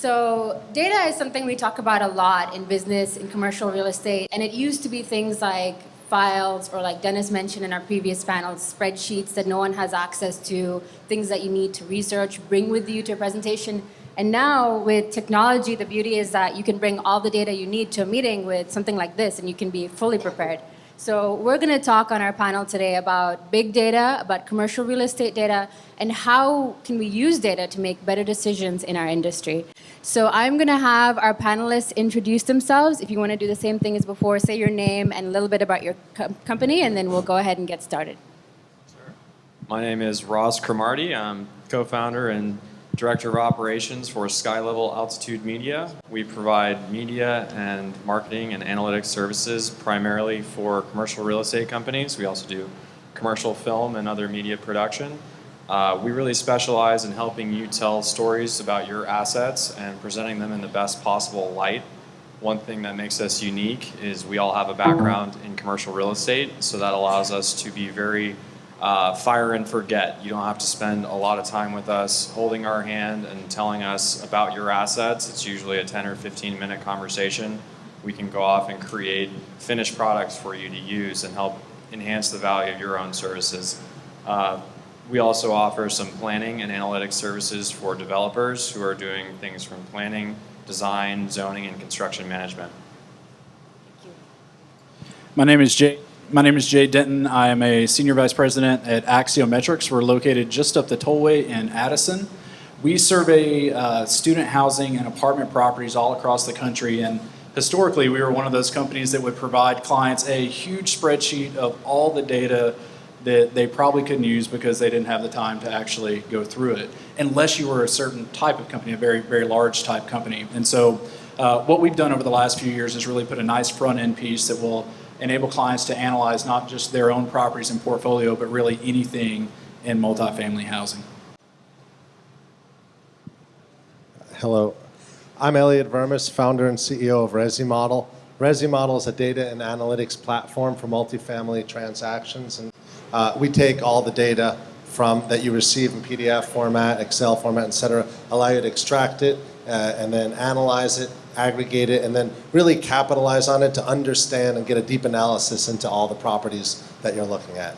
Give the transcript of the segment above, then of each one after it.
So data is something we talk about a lot in business, in commercial real estate, and it used to be things like files, or like Dennis mentioned in our previous panels, spreadsheets that no one has access to, things that you need to research, bring with you to a presentation. And now with technology, the beauty is that you can bring all the data you need to a meeting with something like this, and you can be fully prepared. So we're going to talk on our panel today about big data, about commercial real estate data, and how can we use data to make better decisions in our industry. So I'm going to have our panelists introduce themselves. If you want to do the same thing as before, say your name and a little bit about your company, and then we'll go ahead and get started. Sure. My name is Cromartie. I'm co-founder and Director of Operations for SKYLVL Altitude Media. We provide media and marketing and analytics services primarily for commercial real estate companies. We also do commercial film and other media production. We really specialize in helping you tell stories about your assets and presenting them in the best possible light. One thing that makes us unique is we all have a background in commercial real estate, so that allows us to be very fire and forget. You don't have to spend a lot of time with us holding our hand and telling us about your assets. It's usually a 10 or 15 minute conversation. We can go off and create finished products for you to use and help enhance the value of your own services. We also offer some planning and analytics services for developers who are doing things from planning, design, zoning, and construction management. Thank you. My name is Jay Denton. I am a Senior Vice President at Axiometrics. We're located just up the tollway in Addison. We survey student housing and apartment properties all across the country, and historically we were one of those companies that would provide clients a huge spreadsheet of all the data that they probably couldn't use because they didn't have the time to actually go through it, unless you were a certain type of company, a very, very large type company. And so what we've done over the last few years is really put a nice front-end piece that will enable clients to analyze not just their own properties and portfolio, but really anything in multifamily housing. Hello, I'm Elliot Vermes, founder and CEO of ResiModel. ResiModel is a data and analytics platform for multifamily transactions, and we take all the data that you receive in PDF format, Excel format, etc., allow you to extract it and then analyze it, aggregate it, and then really capitalize on it to understand and get a deep analysis into all the properties that you're looking at.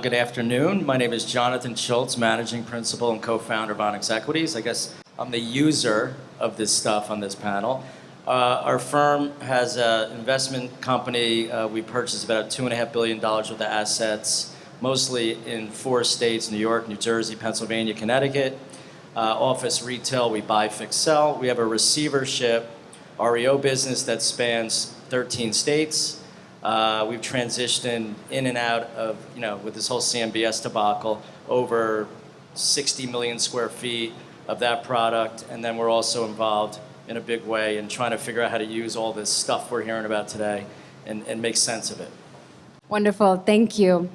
Good afternoon. My name is Jonathan Schultz, Managing Principal and Co-Founder of Onyx Equities. I guess I'm the user of this stuff on this panel. Our firm has an investment company. We purchased about $2.5 billion worth of assets, mostly in 4 states, New York, New Jersey, Pennsylvania, Connecticut. Office retail, we buy, fix, sell. We have a receivership REO business that spans 13 states. We've transitioned in and out of, with this whole CMBS debacle, over 60 million square feet of that product. And then we're also involved in a big way in trying to figure out how to use all this stuff we're hearing about today and make sense of it. Wonderful, thank you.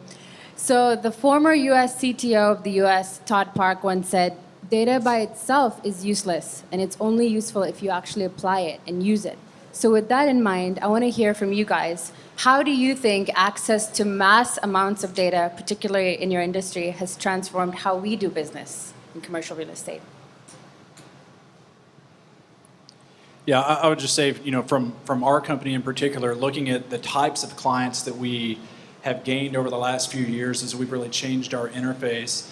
So the former US CTO of the US, Todd Park, once said, data by itself is useless, and it's only useful if you actually apply it and use it. So with that in mind, I want to hear from you guys. How do you think access to mass amounts of data, particularly in your industry, has transformed how we do business in commercial real estate? Yeah, I would just say, from our company in particular, looking at the types of clients that we have gained over the last few years as we've really changed our interface,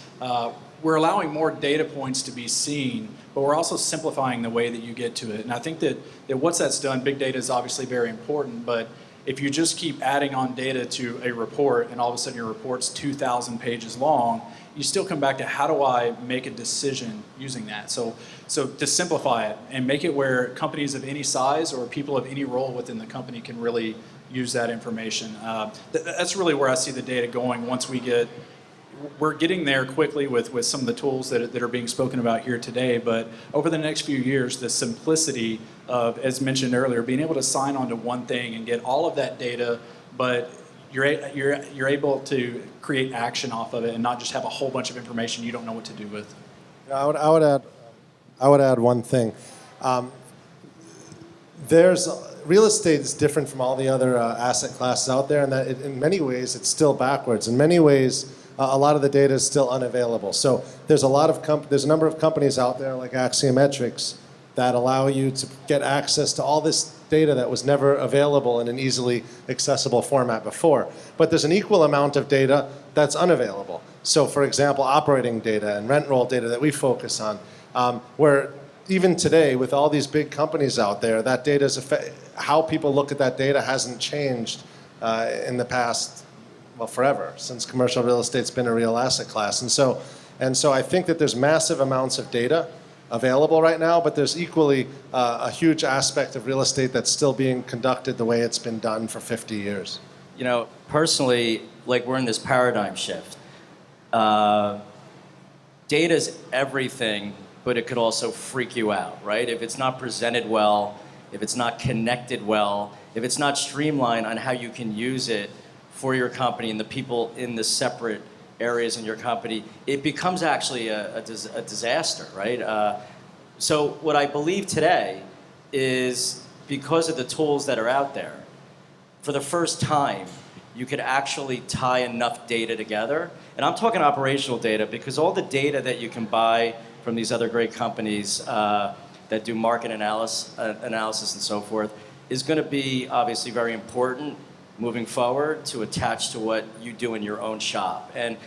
we're allowing more data points to be seen, but we're also simplifying the way that you get to it. And I think that once that's done, big data is obviously very important, but if you just keep adding on data to a report and all of a sudden your report's 2,000 pages long, you still come back to how do I make a decision using that? So to simplify it and make it where companies of any size or people of any role within the company can really use that information. That's really where I see the data going once we're getting there quickly with some of the tools that are being spoken about here today, but over the next few years, the simplicity of, as mentioned earlier, being able to sign on to one thing and get all of that data, but you're able to create action off of it and not just have a whole bunch of information you don't know what to do with. I would add one thing. Real estate is different from all the other asset classes out there, and that in many ways it's still backwards. In many ways, a lot of the data is still unavailable. So there's a number of companies out there like Axiometrics that allow you to get access to all this data that was never available in an easily accessible format before. But there's an equal amount of data that's unavailable. So for example, operating data and rent roll data that we focus on, where even today with all these big companies out there, that data is how people look at that data hasn't changed in the past, well, forever, since commercial real estate's been a real asset class. And so I think that there's massive amounts of data available right now, but there's equally a huge aspect of real estate that's still being conducted the way it's been done for 50 years. You know, personally, like we're in this paradigm shift. Data's everything, but it could also freak you out, right? If it's not presented well, if it's not connected well, if it's not streamlined on how you can use it for your company and the people in the separate areas in your company, it becomes actually a disaster, right? So what I believe today is because of the tools that are out there, for the first time, you could actually tie enough data together. And I'm talking operational data because all the data that you can buy from these other great companies that do market analysis and so forth is going to be obviously very important moving forward to attach to what you do in your own shop. And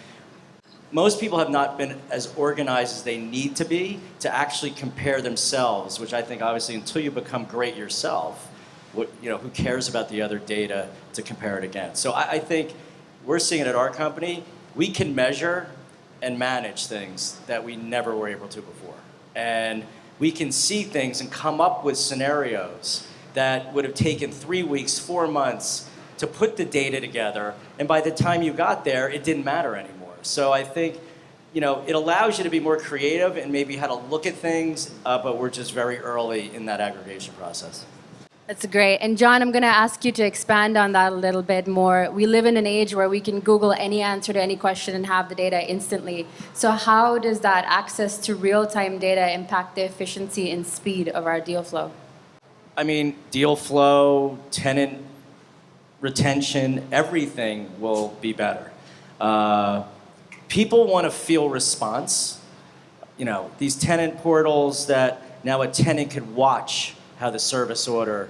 most people have not been as organized as they need to be to actually compare themselves, which I think obviously until you become great yourself, who cares about the other data to compare it against? So I think we're seeing it at our company. We can measure and manage things that we never were able to before. And we can see things and come up with scenarios that would have taken 3 weeks, 4 months to put the data together. And by the time you got there, it didn't matter anymore. So I think, it allows you to be more creative and maybe how to look at things, but we're just very early in that aggregation process. That's great. And John, I'm going to ask you to expand on that a little bit more. We live in an age where we can Google any answer to any question and have the data instantly. So how does that access to real-time data impact the efficiency and speed of our deal flow? I mean, deal flow, tenant retention, everything will be better. People want to feel response. These tenant portals that now a tenant could watch how the service order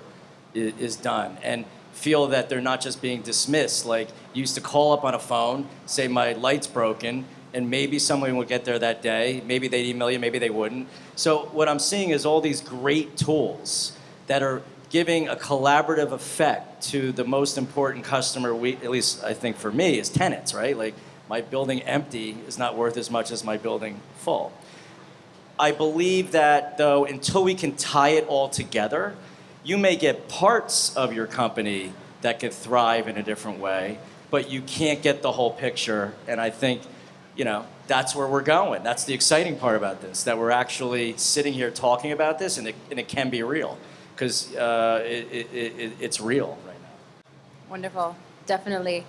is done and feel that they're not just being dismissed. Like, you used to call up on a phone, say my light's broken, and maybe someone would get there that day. Maybe they'd email you, maybe they wouldn't. So what I'm seeing is all these great tools that are giving a collaborative effect to the most important customer, at least I think for me, is tenants, right? Like, my building empty is not worth as much as my building full. I believe that, though, until we can tie it all together, you may get parts of your company that could thrive in a different way, but you can't get the whole picture. And I think, that's where we're going. That's the exciting part about this, that we're actually sitting here talking about this, and it can be real, because it's real right now. Wonderful. Definitely.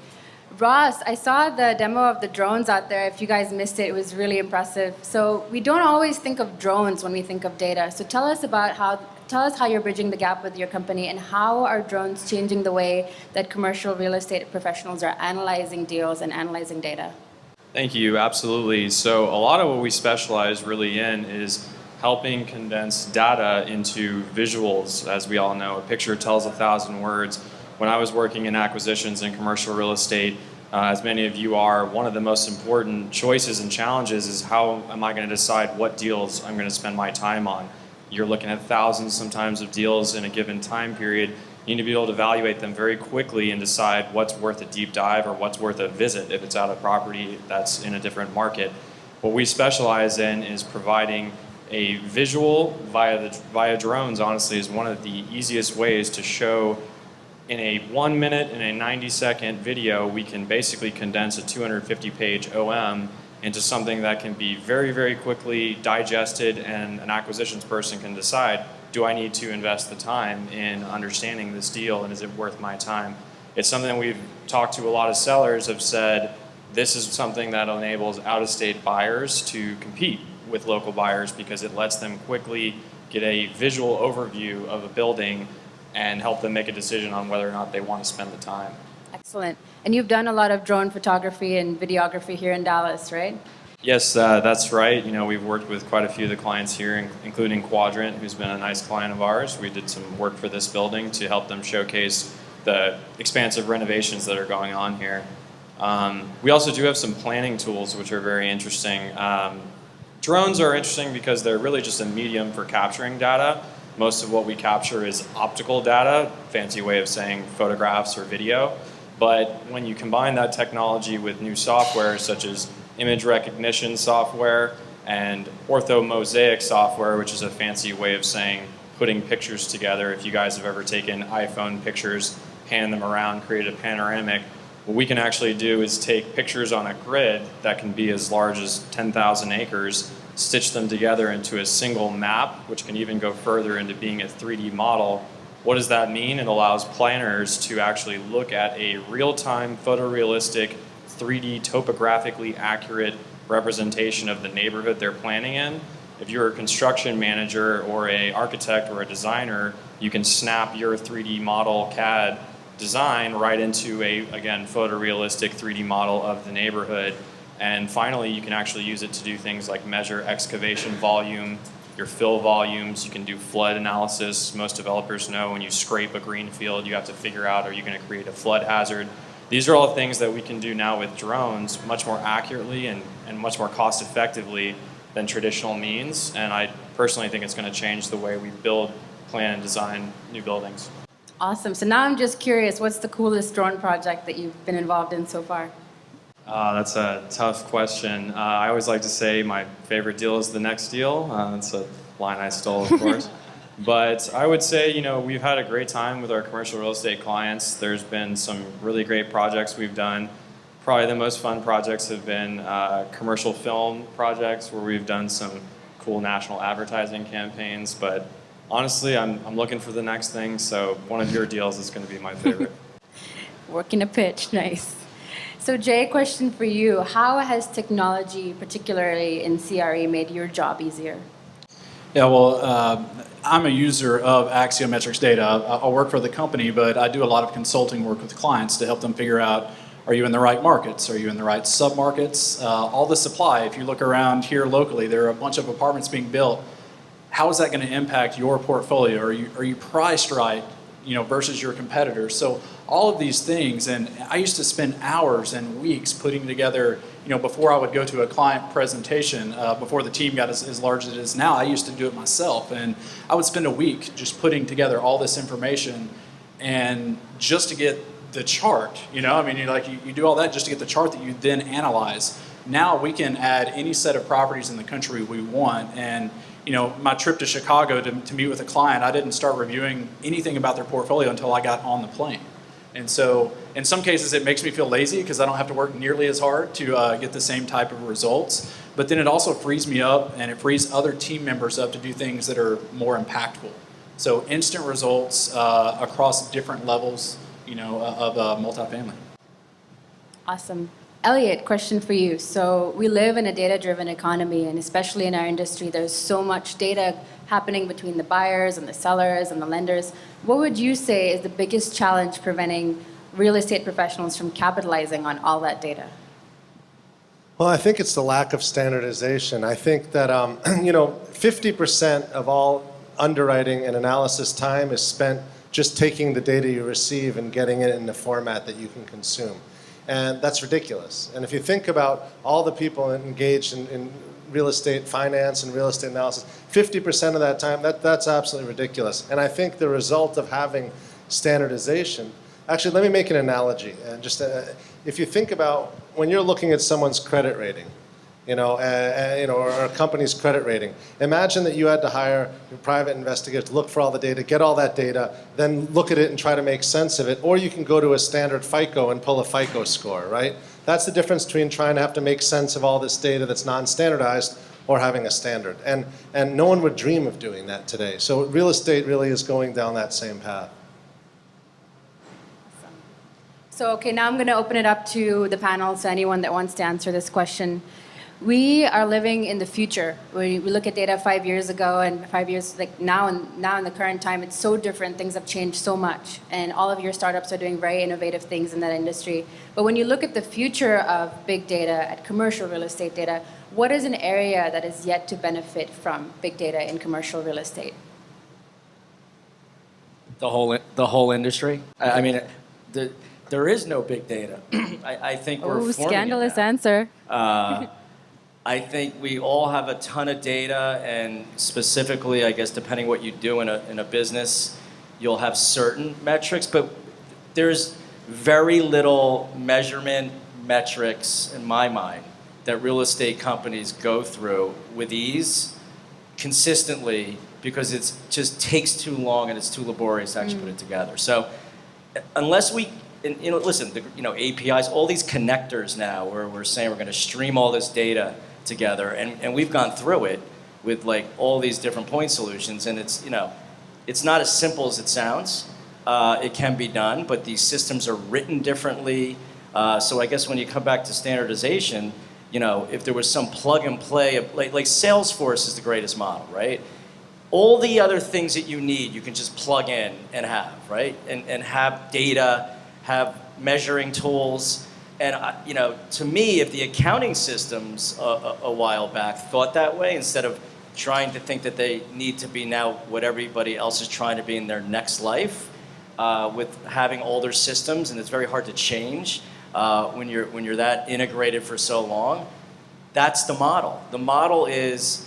Ross, I saw the demo of the drones out there. If you guys missed it, it was really impressive. So we don't always think of drones when we think of data. So tell us how you're bridging the gap with your company, and how are drones changing the way that commercial real estate professionals are analyzing deals and analyzing data? Thank you. Absolutely. So a lot of what we specialize really in is helping condense data into visuals. As we all know, a picture tells 1,000 words. When I was working in acquisitions in commercial real estate, as many of you are, one of the most important choices and challenges is how am I going to decide what deals I'm going to spend my time on. You're looking at thousands sometimes of deals in a given time period. You need to be able to evaluate them very quickly and decide what's worth a deep dive or what's worth a visit if it's at a property that's in a different market. What we specialize in is providing a visual via drones. Honestly, is one of the easiest ways to show. In a 1 minute and a 90-second video, we can basically condense a 250-page OM into something that can be very, very quickly digested, and an acquisitions person can decide, do I need to invest the time in understanding this deal, and is it worth my time? It's something that we've talked to a lot of sellers have said, this is something that enables out-of-state buyers to compete with local buyers because it lets them quickly get a visual overview of a building and help them make a decision on whether or not they want to spend the time. Excellent. And you've done a lot of drone photography and videography here in Dallas, right? Yes, that's right. We've worked with quite a few of the clients here, including Quadrant, who's been a nice client of ours. We did some work for this building to help them showcase the expansive renovations that are going on here. We also do have some planning tools, which are very interesting. Drones are interesting because they're really just a medium for capturing data. Most of what we capture is optical data, fancy way of saying photographs or video. But when you combine that technology with new software such as image recognition software and orthomosaic software, which is a fancy way of saying putting pictures together. If you guys have ever taken iPhone pictures, pan them around, create a panoramic, what we can actually do is take pictures on a grid that can be as large as 10,000 acres, stitch them together into a single map, which can even go further into being a 3D model. What does that mean? It allows planners to actually look at a real-time photorealistic 3D topographically accurate representation of the neighborhood they're planning in. If you're a construction manager or an architect or a designer, you can snap your 3D model CAD design right into a, again, photorealistic 3D model of the neighborhood. And finally, you can actually use it to do things like measure excavation volume, your fill volumes. You can do flood analysis. Most developers know when you scrape a green field, you have to figure out, are you going to create a flood hazard? These are all things that we can do now with drones much more accurately and much more cost effectively than traditional means. And I personally think it's going to change the way we build, plan, and design new buildings. Awesome. So now I'm just curious, what's the coolest drone project that you've been involved in so far? That's a tough question. I always like to say my favorite deal is the next deal. That's a line I stole, of course. But I would say, we've had a great time with our commercial real estate clients. There's been some really great projects we've done. Probably the most fun projects have been commercial film projects where we've done some cool national advertising campaigns. But honestly, I'm looking for the next thing. So one of your deals is going to be my favorite. Working a pitch, nice. So Jay, question for you. How has technology, particularly in CRE, made your job easier? Yeah, well, I'm a user of Axiometrics data. I work for the company, but I do a lot of consulting work with clients to help them figure out, are you in the right markets? Are you in the right sub-markets? All the supply, if you look around here locally, there are a bunch of apartments being built. How is that going to impact your portfolio? Are you priced right, versus your competitors? So all of these things, and I used to spend hours and weeks putting together, before I would go to a client presentation, before the team got as large as it is now, I used to do it myself. And I would spend a week just putting together all this information and just to get the chart, you do all that just to get the chart that you then analyze. Now we can add any set of properties in the country we want. And my trip to Chicago to meet with a client, I didn't start reviewing anything about their portfolio until I got on the plane. And so in some cases it makes me feel lazy because I don't have to work nearly as hard to get the same type of results. But then it also frees me up and it frees other team members up to do things that are more impactful. So instant results across different levels, of multifamily. Awesome. Elliot, question for you. So we live in a data-driven economy, and especially in our industry, there's so much data happening between the buyers and the sellers and the lenders. What would you say is the biggest challenge preventing real estate professionals from capitalizing on all that data? Well, I think it's the lack of standardization. I think that 50% of all underwriting and analysis time is spent just taking the data you receive and getting it in a format that you can consume. And that's ridiculous. And if you think about all the people engaged in real estate finance and real estate analysis, 50% of that time, that's absolutely ridiculous. And I think the result of having standardization, actually, let me make an analogy. If you think about when you're looking at someone's credit rating, or a company's credit rating. Imagine that you had to hire a private investigator to look for all the data, get all that data, then look at it and try to make sense of it. Or you can go to a standard FICO and pull a FICO score, right? That's the difference between trying to have to make sense of all this data that's non-standardized or having a standard. And no one would dream of doing that today. So real estate really is going down that same path. Awesome. So, okay, now I'm going to open it up to the panel, so anyone that wants to answer this question. We are living in the future. We look at data 5 years ago and 5 years like now in the current time, it's so different. Things have changed so much, and all of your startups are doing very innovative things in that industry. But when you look at the future of big data, at commercial real estate data, what is an area that is yet to benefit from big data in commercial real estate? The whole industry. I mean, there is no big data. I think we're forming Scandalous it now. answer. I think we all have a ton of data, and specifically, I guess, depending what you do in a business, you'll have certain metrics, but there's very little measurement metrics in my mind that real estate companies go through with ease, consistently, because it just takes too long and it's too laborious to actually put it together. So unless we, listen, APIs, all these connectors now where we're saying we're going to stream all this data together, and we've gone through it with like all these different point solutions, and it's not as simple as it sounds. It can be done, but these systems are written differently. So I guess when you come back to standardization, if there was some plug and play, like Salesforce is the greatest model, right? All the other things that you need, you can just plug in and have, right? And have data, have measuring tools. And to me, if the accounting systems a while back thought that way, instead of trying to think that they need to be now what everybody else is trying to be in their next life, with having older systems, and it's very hard to change when you're that integrated for so long. That's the model. The model is,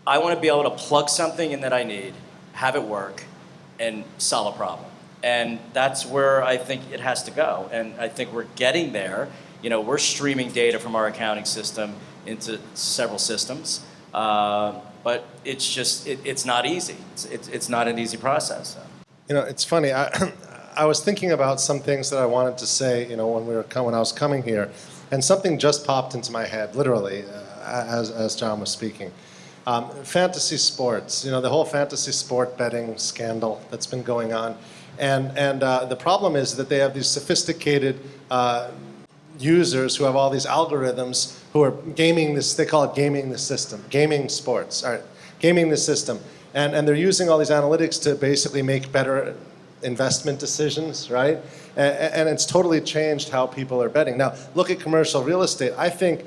I want to be able to plug something in that I need, have it work, and solve a problem. And that's where I think it has to go. And I think we're getting there. We're streaming data from our accounting system into several systems. But it's just, it's not easy. It's not an easy process. It's funny. I was thinking about some things that I wanted to say, when I was coming here. And something just popped into my head, literally, as John was speaking. Fantasy sports, the whole fantasy sport betting scandal that's been going on. And the problem is that they have these sophisticated users who have all these algorithms who are gaming this, they call it gaming the system, gaming sports, all right, gaming the system. And they're using all these analytics to basically make better investment decisions, right? And it's totally changed how people are betting. Now, look at commercial real estate. I think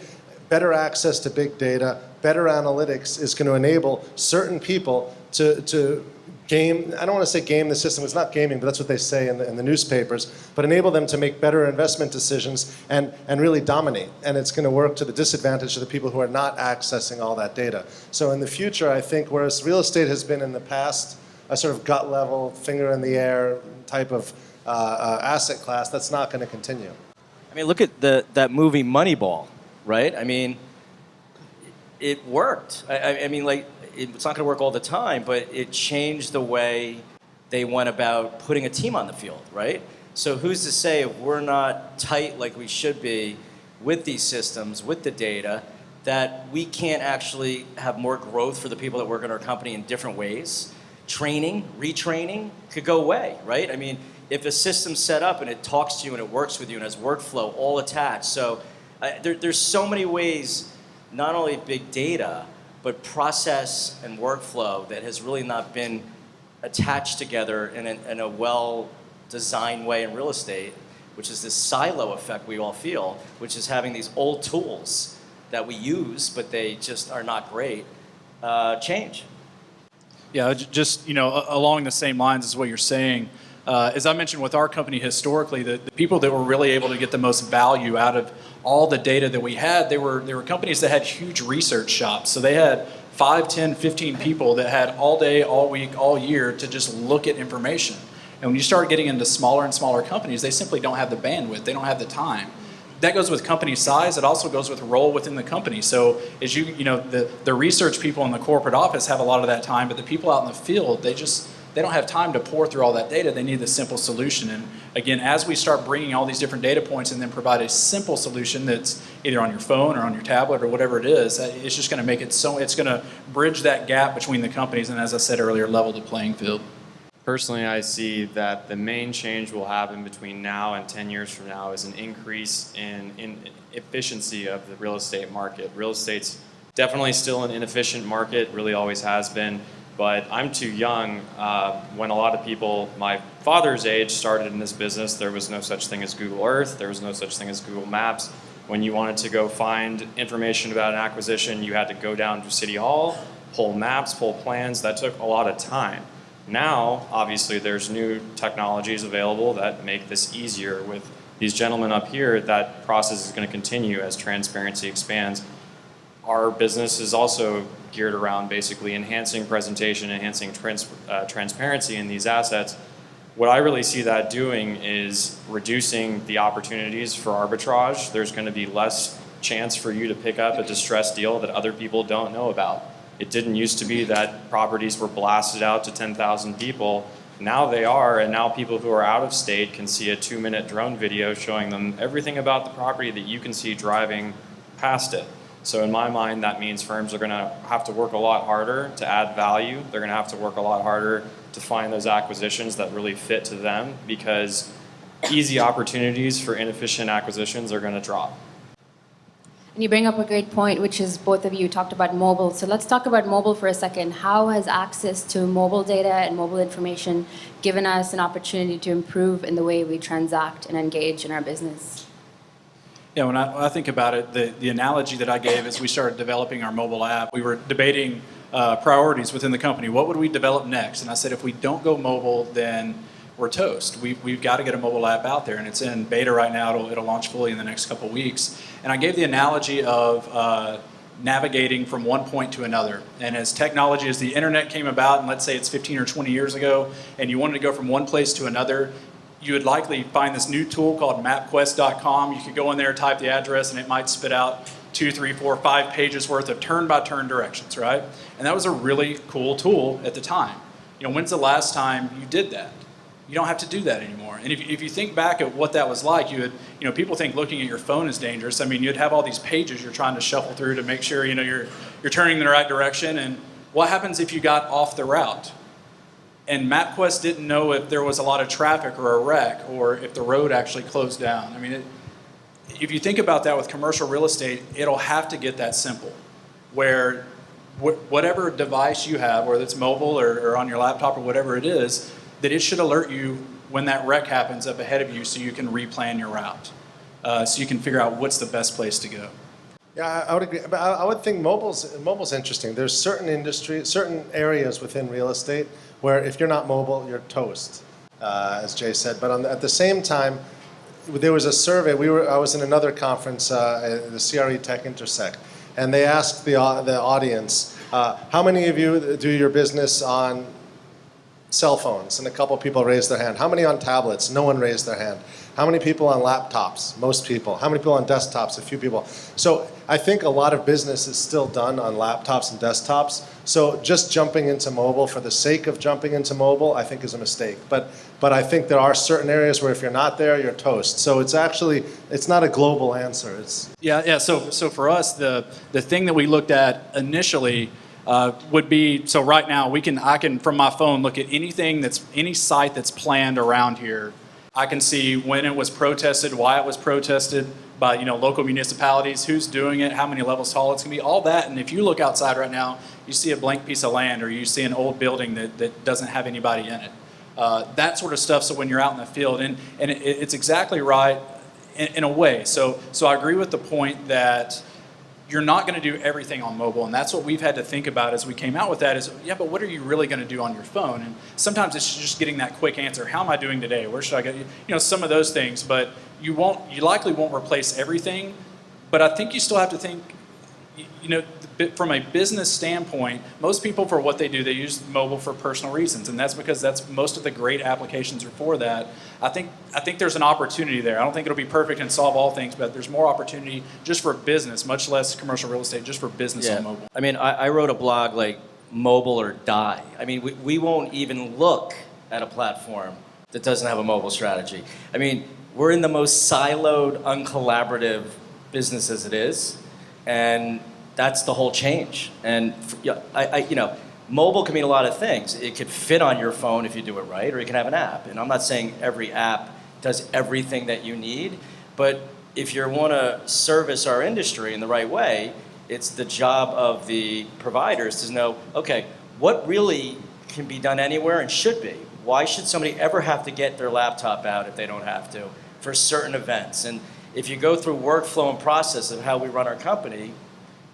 better access to big data, better analytics is going to enable certain people to game, I don't want to say game the system, it's not gaming, but that's what they say in the newspapers, but enable them to make better investment decisions and really dominate. And it's going to work to the disadvantage of the people who are not accessing all that data. So in the future, I think, whereas real estate has been in the past a sort of gut level, finger in the air type of asset class, that's not going to continue. I mean, look at that movie Moneyball, right? I mean, it worked. I mean, like, it's not going to work all the time, but it changed the way they went about putting a team on the field, right? So who's to say if we're not tight like we should be with these systems, with the data, that we can't actually have more growth for the people that work in our company in different ways? Training, retraining could go away, right? I mean, if a system's set up and it talks to you and it works with you and has workflow all attached. So there's so many ways, not only big data, but process and workflow that has really not been attached together in a well-designed way in real estate, which is this silo effect we all feel, which is having these old tools that we use, but they just are not great, change. Yeah, just along the same lines as what you're saying, as I mentioned with our company historically, the people that were really able to get the most value out of all the data that we had, they were companies that had huge research shops. So they had 5, 10, 15 people that had all day, all week, all year to just look at information. And when you start getting into smaller and smaller companies, they simply don't have the bandwidth. They don't have the time. That goes with company size. It also goes with role within the company. So as the research people in the corporate office have a lot of that time, but the people out in the field, they don't have time to pour through all that data. They need the simple solution. And again, as we start bringing all these different data points and then provide a simple solution that's either on your phone or on your tablet or whatever it is, it's just going to make it so, it's going to bridge that gap between the companies and, as I said earlier, level the playing field. Personally, I see that the main change will happen between now and 10 years from now is an increase in efficiency of the real estate market. Real estate's definitely still an inefficient market, really always has been, but I'm too young. When a lot of people my father's age started in this business, there was no such thing as Google Earth, there was no such thing as Google Maps. When you wanted to go find information about an acquisition, you had to go down to City Hall, pull maps, pull plans. That took a lot of time. Now, obviously, there's new technologies available that make this easier. With these gentlemen up here, that process is going to continue as transparency expands. Our business is also geared around basically enhancing presentation, enhancing transparency in these assets. What I really see that doing is reducing the opportunities for arbitrage. There's going to be less chance for you to pick up a distressed deal that other people don't know about. It didn't used to be that properties were blasted out to 10,000 people. Now they are, and now people who are out of state can see a 2-minute drone video showing them everything about the property that you can see driving past it. So in my mind, that means firms are going to have to work a lot harder to add value. They're going to have to work a lot harder to find those acquisitions that really fit to them, because easy opportunities for inefficient acquisitions are going to drop. And you bring up a great point, which is both of you talked about mobile. So let's talk about mobile for a second. How has access to mobile data and mobile information given us an opportunity to improve in the way we transact and engage in our business? Yeah, when I think about it, the analogy that I gave as we started developing our mobile app, we were debating priorities within the company. What would we develop next? And I said, if we don't go mobile, then we're toast. We've got to get a mobile app out there, and it's in beta right now. It'll launch fully in the next couple of weeks. And I gave the analogy of navigating from one point to another. And as technology, as the internet came about, and let's say it's 15 or 20 years ago, and you wanted to go from one place to another, you would likely find this new tool called mapquest.com. You could go in there, type the address, and it might spit out 2, 3, 4, 5 pages worth of turn-by-turn directions, right? And that was a really cool tool at the time. You know, when's the last time you did that? You don't have to do that anymore. And if you think back at what that was like, people think looking at your phone is dangerous. I mean, you'd have all these pages you're trying to shuffle through to make sure, you're turning in the right direction. And what happens if you got off the route? And MapQuest didn't know if there was a lot of traffic or a wreck, or if the road actually closed down. I mean, if you think about that with commercial real estate, it'll have to get that simple, where whatever device you have, whether it's mobile or on your laptop or whatever it is, that it should alert you when that wreck happens up ahead of you, so you can replan your route, so you can figure out what's the best place to go. Yeah, I would agree. But I would think mobile's interesting. There's certain industries, certain areas within real estate where if you're not mobile, you're toast, as Jay said. But at the same time, there was a survey. I was in another conference, the CRE Tech Intersect, and they asked the audience, how many of you do your business on cell phones? And a couple people raised their hand. How many on tablets? No one raised their hand. How many people on laptops? Most people. How many people on desktops? A few people. So I think a lot of business is still done on laptops and desktops. So just jumping into mobile for the sake of jumping into mobile, I think is a mistake. But I think there are certain areas where if you're not there, you're toast. So it's not a global answer. Yeah. So for us, the thing that we looked at initially would be, so right now I can from my phone look at any site that's planned around here. I can see when it was protested, why it was protested by local municipalities, who's doing it, how many levels tall it's gonna be, all that. And if you look outside right now, you see a blank piece of land, or you see an old building that doesn't have anybody in it. That sort of stuff. So when you're out in the field, and it's exactly right in a way. So I agree with the point that you're not going to do everything on mobile, and that's what we've had to think about as we came out with that is, but what are you really going to do on your phone? And sometimes it's just getting that quick answer. How am I doing today? Where should I go? Some of those things, but you likely won't replace everything, but I think you still have to think, from a business standpoint, most people for what they do, they use mobile for personal reasons, and that's because most of the great applications are for that. I think there's an opportunity there. I don't think it'll be perfect and solve all things, but there's more opportunity just for business, much less commercial real estate, just for business on mobile. I mean, I wrote a blog like mobile or die. I mean, we won't even look at a platform that doesn't have a mobile strategy. I mean, we're in the most siloed, uncollaborative business as it is, and that's the whole change. And Mobile can mean a lot of things. It could fit on your phone if you do it right, or you can have an app. And I'm not saying every app does everything that you need, but if you want to service our industry in the right way, it's the job of the providers to know, okay, what really can be done anywhere and should be? Why should somebody ever have to get their laptop out if they don't have to for certain events? And if you go through workflow and process of how we run our company,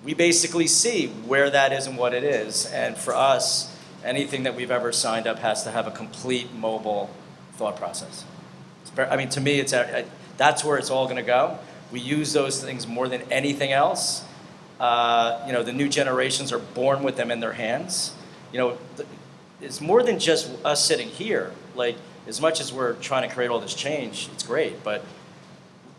we basically see where that is and what it is. And for us, anything that we've ever signed up has to have a complete mobile thought process. I mean, to me, that's where it's all going to go. We use those things more than anything else. The new generations are born with them in their hands. It's more than just us sitting here. Like, as much as we're trying to create all this change, it's great, but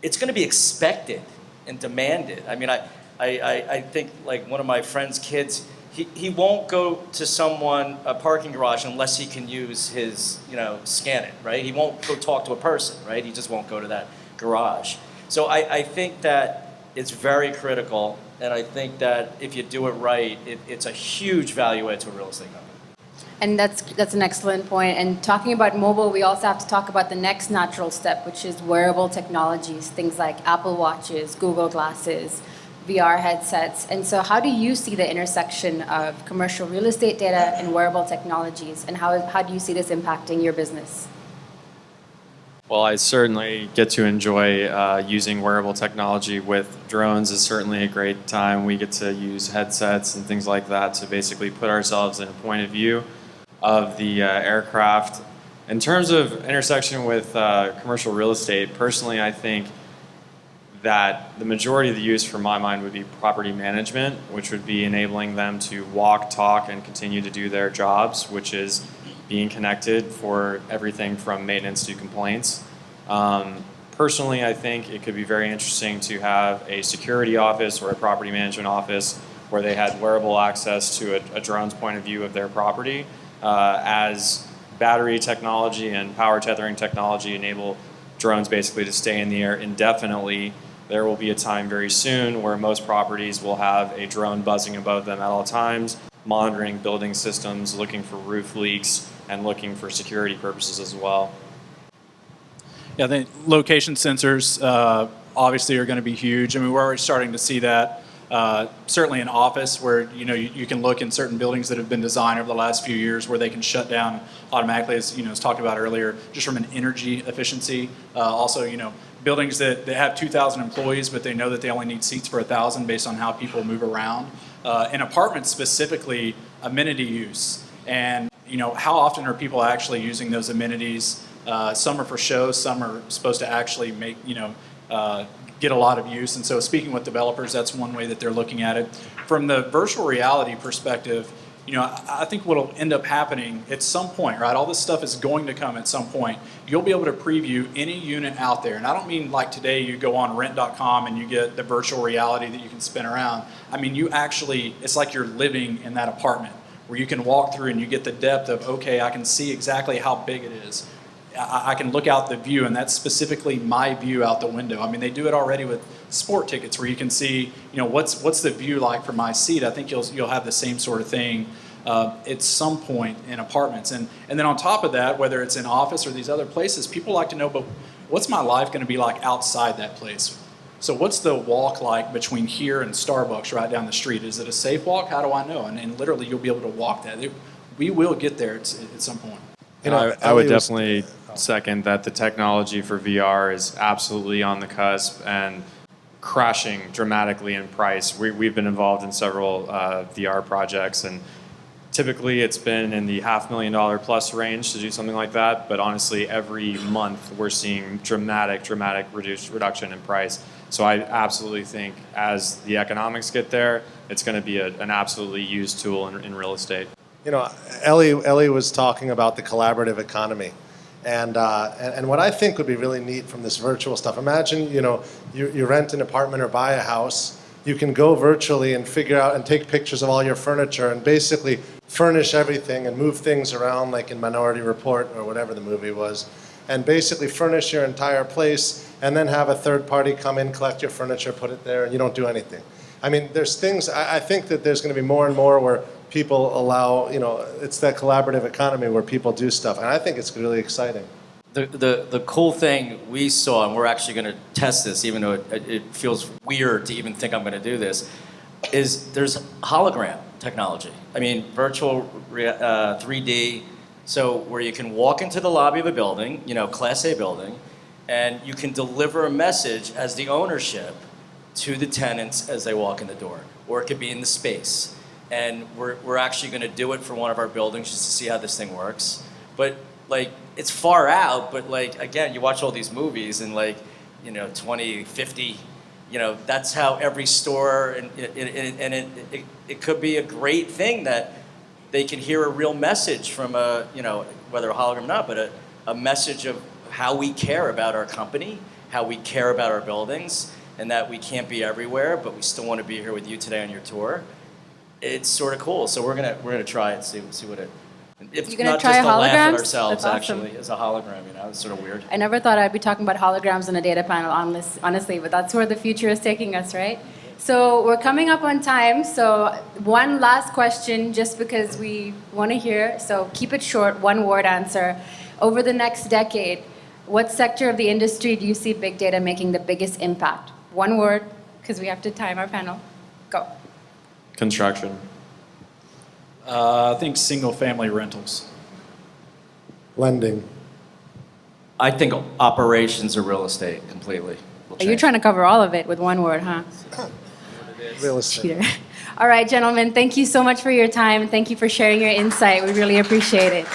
it's going to be expected and demanded. I mean, I think, like, one of my friend's kids, he won't go to a parking garage unless he can use his, scan it, right? He won't go talk to a person, right? He just won't go to that garage. So I think that it's very critical, and I think that if you do it right, it's a huge value add to a real estate company. And that's an excellent point. And talking about mobile, we also have to talk about the next natural step, which is wearable technologies, things like Apple Watches, Google Glasses, VR headsets. And so how do you see the intersection of commercial real estate data and wearable technologies, and how do you see this impacting your business? Well, I certainly get to enjoy using wearable technology with drones. Is certainly a great time. We get to use headsets and things like that to basically put ourselves in a point of view of the aircraft. In terms of intersection with commercial real estate, personally, I think that the majority of the use, for my mind, would be property management, which would be enabling them to walk, talk, and continue to do their jobs, which is being connected for everything from maintenance to complaints. Personally, I think it could be very interesting to have a security office or a property management office where they had wearable access to a drone's point of view of their property, as battery technology and power tethering technology enable drones basically to stay in the air indefinitely. There will be a time very soon where most properties will have a drone buzzing above them at all times, monitoring building systems, looking for roof leaks, and looking for security purposes as well. Yeah, I think location sensors obviously are going to be huge. I mean, we're already starting to see that. Certainly in office, where you can look in certain buildings that have been designed over the last few years where they can shut down automatically, as talked about earlier, just from an energy efficiency. Also, buildings that have 2,000 employees, but they know that they only need seats for 1,000 based on how people move around. In apartments specifically, amenity use, and how often are people actually using those amenities? Some are for show, some are supposed to actually make get a lot of use. And so speaking with developers, that's one way that they're looking at it. From the virtual reality perspective, I think what will end up happening at some point, right? All this stuff is going to come at some point. You'll be able to preview any unit out there. And I don't mean like today you go on rent.com and you get the virtual reality that you can spin around. I mean, it's like you're living in that apartment where you can walk through and you get the depth of, okay, I can see exactly how big it is. I can look out the view, and that's specifically my view out the window. I mean, they do it already with sport tickets where you can see, what's the view like from my seat. I think you'll have the same sort of thing at some point in apartments. And then on top of that, whether it's in office or these other places, people like to know, but what's my life going to be like outside that place? So what's the walk like between here and Starbucks right down the street? Is it a safe walk? How do I know? And literally you'll be able to walk that. We will get there at some point. I would definitely second that the technology for VR is absolutely on the cusp and crashing dramatically in price. We've been involved in several VR projects, and typically it's been in the $500,000 plus range to do something like that, but honestly every month we're seeing dramatic reduction in price. So I absolutely think as the economics get there, it's going to be an absolutely used tool in real estate. Ellie was talking about the collaborative economy. And what I think would be really neat from this virtual stuff, imagine, you rent an apartment or buy a house, you can go virtually and figure out and take pictures of all your furniture and basically furnish everything and move things around like in Minority Report or whatever the movie was, and basically furnish your entire place and then have a third party come in, collect your furniture, put it there, and you don't do anything. I mean, there's things, I think that there's going to be more and more where people allow, it's that collaborative economy where people do stuff. And I think it's really exciting. The cool thing we saw, and we're actually going to test this, even though it feels weird to even think I'm going to do this, is there's hologram technology. I mean, virtual 3D, so where you can walk into the lobby of a building, Class A building, and you can deliver a message as the ownership to the tenants as they walk in the door, or it could be in the space. And we're actually going to do it for one of our buildings just to see how this thing works. But it's far out, but again, you watch all these movies and 2050, that's how every store, and it could be a great thing that they can hear a real message from whether a hologram or not, but a message of how we care about our company, how we care about our buildings, and that we can't be everywhere, but we still want to be here with you today on your tour. It's sort of cool. So we're gonna try it, see what it. It's You're gonna not try just to laugh at holograms? ourselves, That's awesome. actually, as a hologram. It's sort of weird. I never thought I'd be talking about holograms on a data panel, honestly, but that's where the future is taking us, right? So we're coming up on time. So one last question, just because we want to hear. So keep it short, one-word answer. Over the next decade, what sector of the industry do you see big data making the biggest impact? One word, because we have to time our panel. Go. Construction. I think single-family rentals. Lending. I think operations or real estate completely. You're trying to cover all of it with one word, huh? Real estate. Cheater. All right, gentlemen, thank you so much for your time. Thank you for sharing your insight. We really appreciate it.